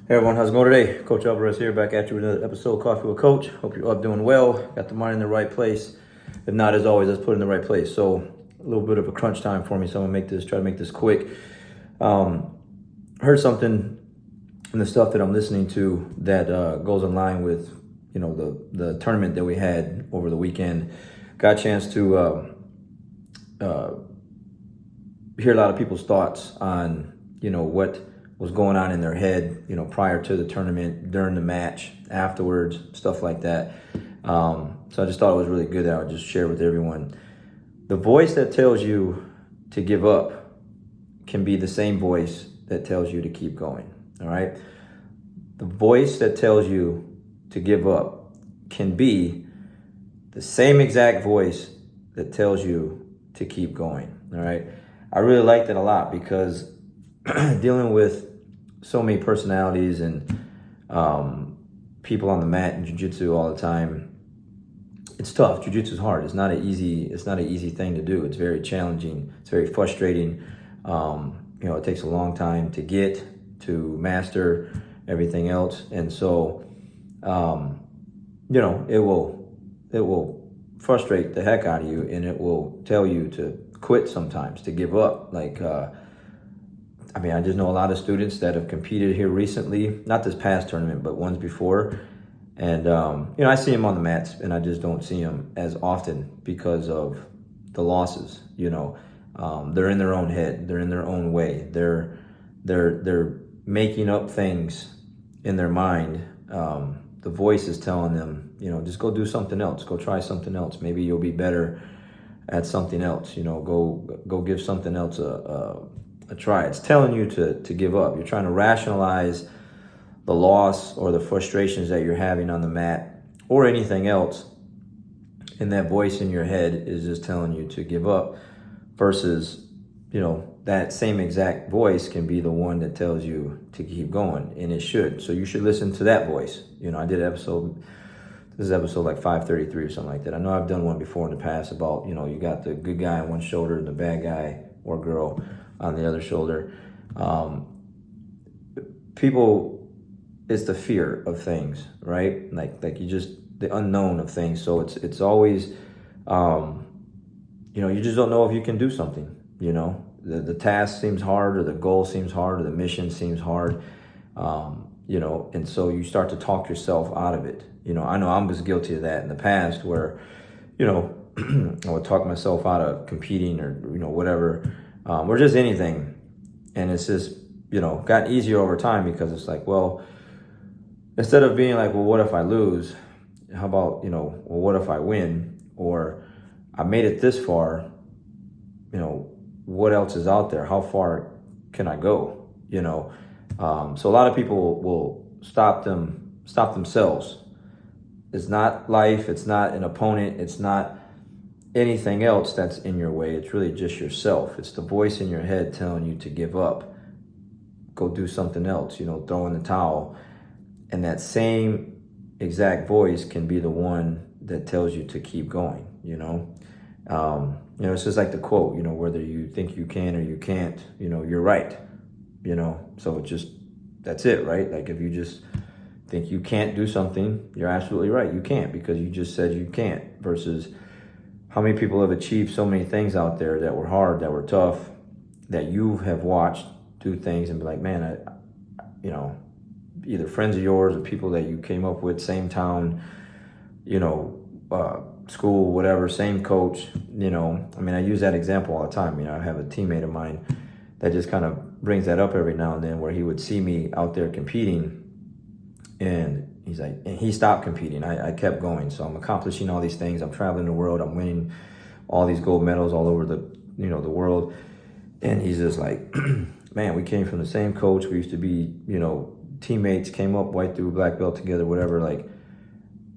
Hey everyone, how's it going today? Coach Alvarez here, back at you with another episode of Coffee with Coach. Hope you're up doing well. Got the mind in the right place. If not, as always, let's put it in the right place. So a little bit of a crunch time for me, so I'm gonna try to make this quick. Heard something in the stuff that I'm listening to that goes in line with the tournament that we had over the weekend. Got a chance to hear a lot of people's thoughts on what was going on in their head, prior to the tournament, during the match, afterwards, stuff like that. So I just thought it was really good that I would just share with everyone. The voice that tells you to give up can be the same voice that tells you to keep going, all right? The voice that tells you to give up can be the same exact voice that tells you to keep going, all right? I really like that a lot because dealing with so many personalities and people on the mat in jiu-jitsu all the time, it's tough. Jiu-jitsu is hard. It's not an easy thing to do. It's very challenging. It's very frustrating. It takes a long time to get to master everything else, and so it will frustrate the heck out of you, and it will tell you to quit sometimes, to give up. I just know a lot of students that have competed here recently, not this past tournament, but ones before. And, I see them on the mats, and I just don't see them as often because of the losses. They're in their own head. They're in their own way. They're making up things in their mind. The voice is telling them, just go do something else. Go try something else. Maybe you'll be better at something else. Go give something else a try. It's telling you to give up. You're trying to rationalize the loss or the frustrations that you're having on the mat or anything else, and that voice in your head is just telling you to give up, versus that same exact voice can be the one that tells you to keep going, and it should. So you should listen to that voice. I did this is episode like 533 or something like that. I know I've done one before in the past about you got the good guy on one shoulder and the bad guy or girl on the other shoulder. It's the fear of things, right? Like you just, the unknown of things. So it's always, you just don't know if you can do something. The task seems hard, or the goal seems hard, or the mission seems hard. And so you start to talk yourself out of it. I know I was guilty of that in the past, where, I would talk myself out of competing, or whatever. Or just anything. And it's just, gotten easier over time, because it's like, well, instead of being like, well, what if I lose? How about, well, what if I win? Or I made it this far, what else is out there? How far can I go? So a lot of people will stop themselves. It's not life. It's not an opponent. It's not anything else that's in your way. It's really just yourself. It's the voice in your head telling you to give up, go do something else, throw in the towel. And that same exact voice can be the one that tells you to keep going. It's just like the quote, whether you think you can or you can't, you're right. So that's it, right? Like, if you just think you can't do something, you're absolutely right. You can't, because you just said you can't. Versus how many people have achieved so many things out there that were hard, that were tough, that you have watched do things and be like, man, either friends of yours or people that you came up with, same town, school, whatever, same coach, I use that example all the time. I have a teammate of mine that just kind of brings that up every now and then, where he would see me out there competing, and he's like, and he stopped competing. I kept going. So I'm accomplishing all these things. I'm traveling the world. I'm winning all these gold medals all over the world. And he's just like, man, we came from the same coach. We used to be, teammates, came up white through black belt together, whatever. Like,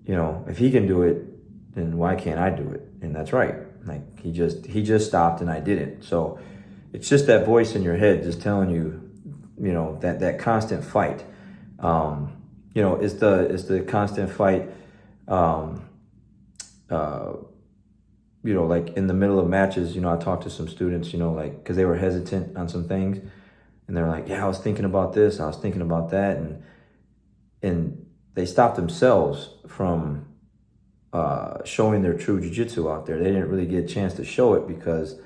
if he can do it, then why can't I do it? And that's right. Like, he just stopped and I didn't. So it's just that voice in your head just telling you, that constant fight. It's the constant fight, like in the middle of matches, I talked to some students, because they were hesitant on some things, and they're like, yeah, I was thinking about this, I was thinking about that, and and they stopped themselves from showing their true jiu-jitsu out there. They didn't really get a chance to show it because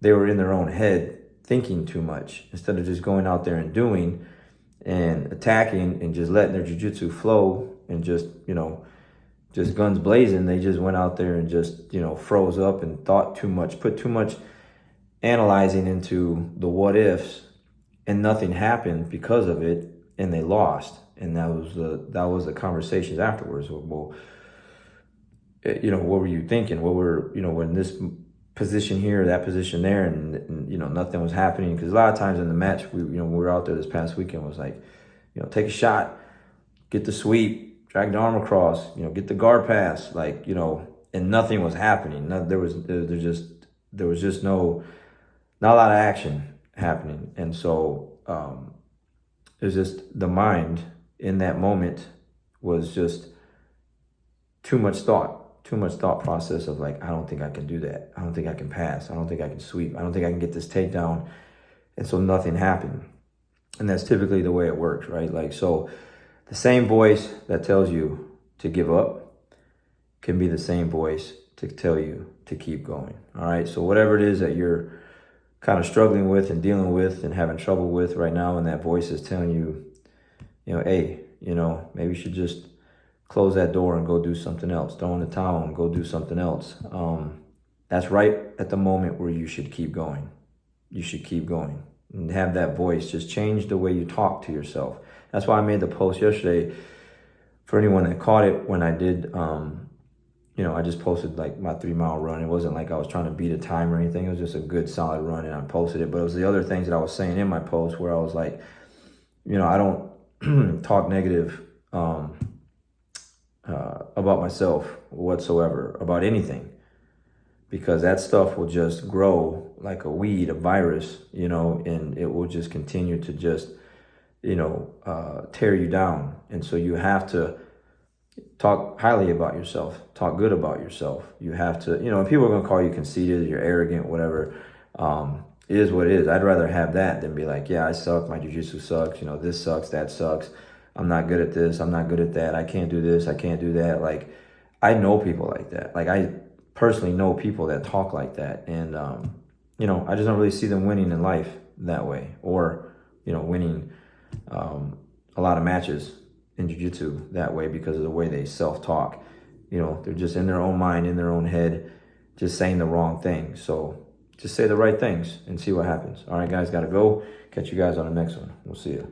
they were in their own head thinking too much instead of just going out there and doing and attacking and just letting their jiu-jitsu flow and just, just guns blazing. They just went out there and just, froze up and thought too much, put too much analyzing into the what ifs, and nothing happened because of it, and they lost. And that was the conversations afterwards. Well, what were you thinking? What were, we're in this position here, that position there, and nothing was happening. Because a lot of times in the match, we were out there this past weekend, was like, take a shot, get the sweep, drag the arm across, get the guard pass, like, and nothing was happening. There was just not a lot of action happening. And so it was just the mind in that moment was just too much thought process of like, I don't think I can do that. I don't think I can pass. I don't think I can sweep. I don't think I can get this takedown. And so nothing happened. And that's typically the way it works, right? Like, so the same voice that tells you to give up can be the same voice to tell you to keep going. All right. So whatever it is that you're kind of struggling with and dealing with and having trouble with right now, and that voice is telling you, hey, maybe you should just close that door and go do something else. Throw in the towel and go do something else. That's right at the moment where you should keep going. You should keep going and have that voice. Just change the way you talk to yourself. That's why I made the post yesterday for anyone that caught it when I did, I just posted like my 3-mile run. It wasn't like I was trying to beat a time or anything. It was just a good solid run and I posted it. But it was the other things that I was saying in my post where I was like, I don't talk negative about myself whatsoever, about anything, because that stuff will just grow like a weed, a virus, and it will just continue to just, tear you down. And so you have to talk highly about yourself, talk good about yourself. You have to, and people are going to call you conceited, you're arrogant, whatever. It is what it is. I'd rather have that than be like, yeah, I suck, my jiu-jitsu sucks, this sucks, that sucks. I'm not good at this, I'm not good at that, I can't do this, I can't do that. Like, I know people like that. Like, I personally know people that talk like that. And, I just don't really see them winning in life that way, or, winning a lot of matches in jiu-jitsu that way because of the way they self-talk. They're just in their own mind, in their own head, just saying the wrong thing. So just say the right things and see what happens. All right, guys, got to go. Catch you guys on the next one. We'll see you.